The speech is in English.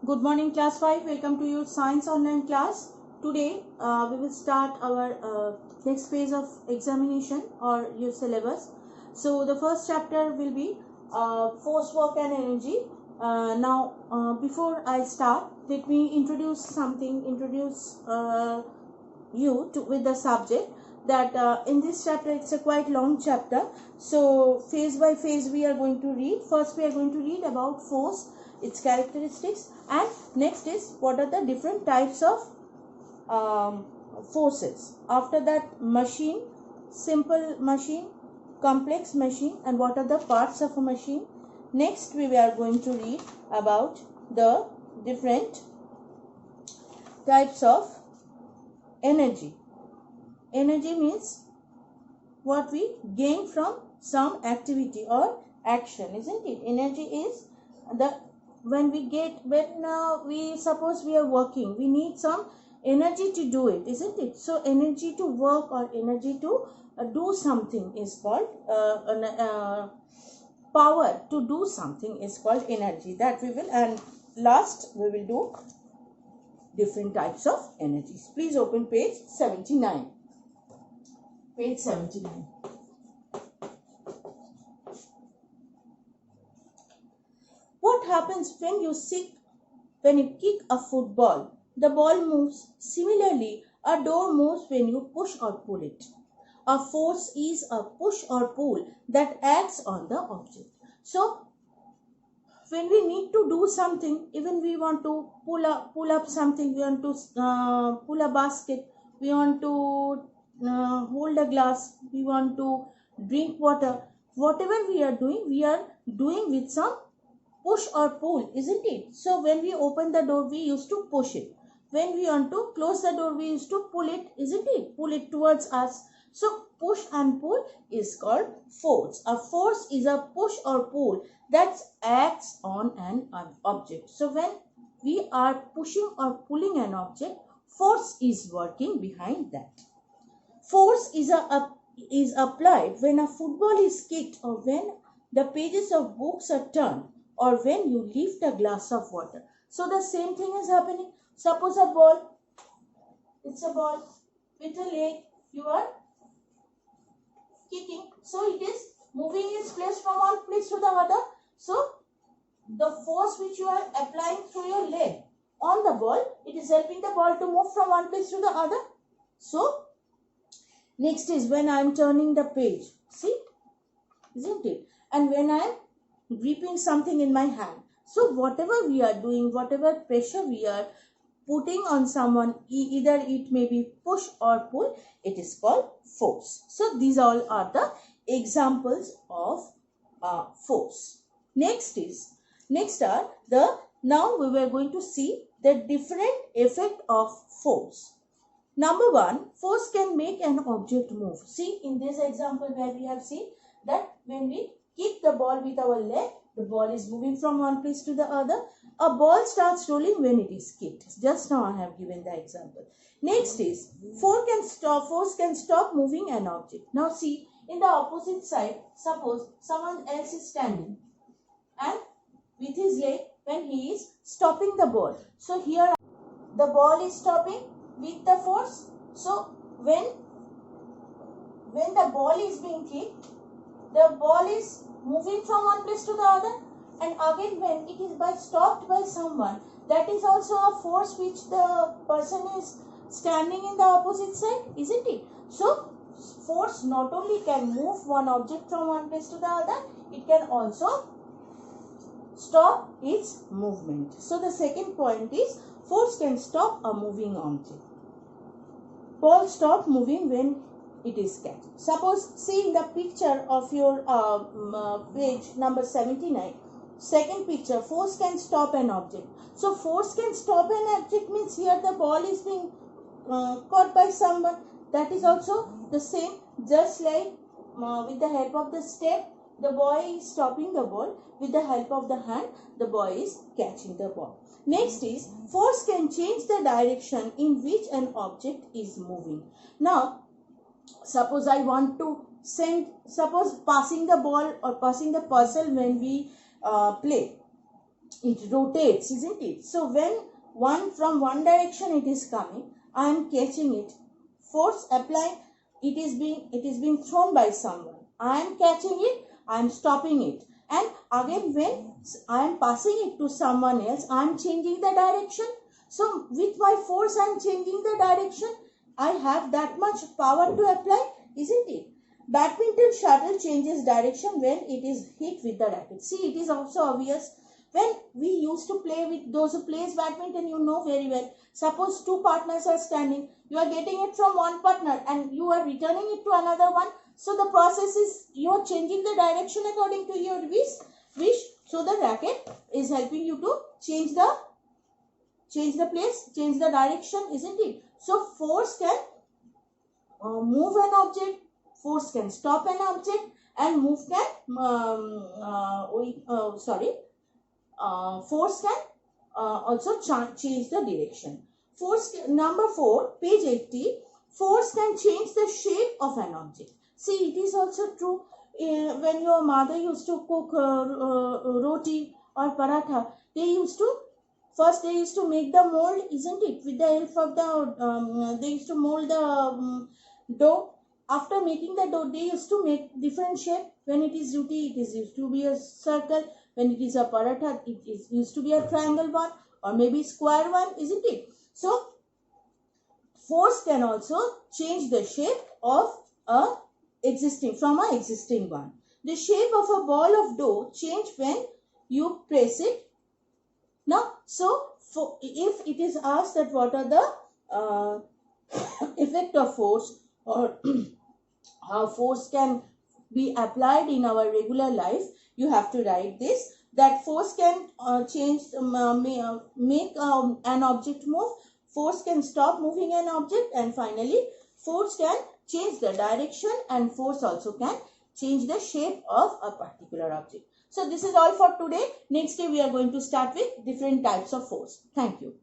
Good morning, class 5. Welcome to your science online class. Today we will start our next phase of examination or your syllabus. So the first chapter will be force, work and energy. Before I start, let me introduce you to with the subject that in this chapter it's a quite long chapter. So phase by phase we are going to read. First we are going to read about force, its characteristics, and next is what are the different types of forces. After that, machine, simple machine, complex machine, and what are the parts of a machine. Next we are going to read about the different types of energy. Energy means what we gain from some activity or action, isn't it? Energy is the when we suppose we are working, we need some energy to do it, isn't it? So energy to work or energy to do something is called power to do something is called energy. That we will, and last we will do different types of energies. Please open page 79. Page 79. What happens when you kick a football? The ball moves. Similarly, a door moves when you push or pull it. A force is a push or pull that acts on the object. So, when we need to do something, even we want to pull up something, we want to pull a basket, we want to hold a glass, we want to drink water. Whatever we are doing with some push or pull, isn't it? So when we open the door, we used to push it. When we want to close the door, we used to pull it, isn't it? Pull it towards us. So push and pull is called force. A force is a push or pull that acts on an object. So when we are pushing or pulling an object, force is working behind that. Force is applied when a football is kicked, or when the pages of books are turned, or when you lift a glass of water. So the same thing is happening. Suppose a ball, it's a ball with a leg, you are kicking. So it is moving its place from one place to the other. So the force which you are applying through your leg on the ball, it is helping the ball to move from one place to the other. So next is when I am turning the page. See, isn't it? And when I am gripping something in my hand. So whatever we are doing, whatever pressure we are putting on someone, either it may be push or pull, it is called force. So these all are the examples of force. Now we were going to see the different effect of force. Number one, force can make an object move. See, in this example where we have seen that when we kick the ball with our leg, the ball is moving from one place to the other. A ball starts rolling when it is kicked. Just now I have given the example. Next is, force can stop moving an object. Now see, in the opposite side, suppose someone else is standing and with his leg, when he is stopping the ball. So here the ball is stopping with the force. So when the ball is being kicked, the ball is moving from one place to the other, and again when it is stopped by someone, that is also a force which the person is standing in the opposite side, isn't it? So force not only can move one object from one place to the other, it can also stop its movement. So the second point is, force can stop a moving object. Ball stop moving when it is catch. Suppose, see in the picture of your page number 79, second picture, force can stop an object. So force can stop an object means here the ball is being caught by someone. That is also the same, just like with the help of the step, the boy is stopping the ball. With the help of the hand, the boy is catching the ball. Next is, force can change the direction in which an object is moving. Now, suppose I want to suppose passing the ball or passing the puzzle when we play. it rotates, isn't it? So when from one direction it is coming, I am catching it. Force applied, it is being thrown by someone. I am catching it, I am stopping it. And again, when I am passing it to someone else, I am changing the direction. So with my force, I am changing the direction. I have that much power to apply, isn't it? Badminton shuttle changes direction when it is hit with the racket. See, it is also obvious. When we used to play with those who plays badminton, you know very well. Suppose two partners are standing, you are getting it from one partner and you are returning it to another one. So the process is you are changing the direction according to your wish. So the racket is helping you to change the place, change the direction, isn't it? So force can move an object, force can stop an object, and move can force can also change the direction. Force number 4, page 80. Force can change the shape of an object. See, it is also true. When your mother used to cook roti or paratha, they used to make the mold, isn't it? With the help of the they used to mold the dough. After making the dough, they used to make different shape. When it is roti, it is used to be a circle. When it is a paratha, it is used to be a triangle one or maybe square one, isn't it? So force can also change the shape of a existing one. The shape of a ball of dough change when you press it. Now, so if it is asked that what are the effect of force, or how force can be applied in our regular life, you have to write this, that force can make an object move, force can stop moving an object, and finally force can change the direction, and force also can change the shape of a particular object. So this is all for today. Next day we are going to start with different types of force. Thank you.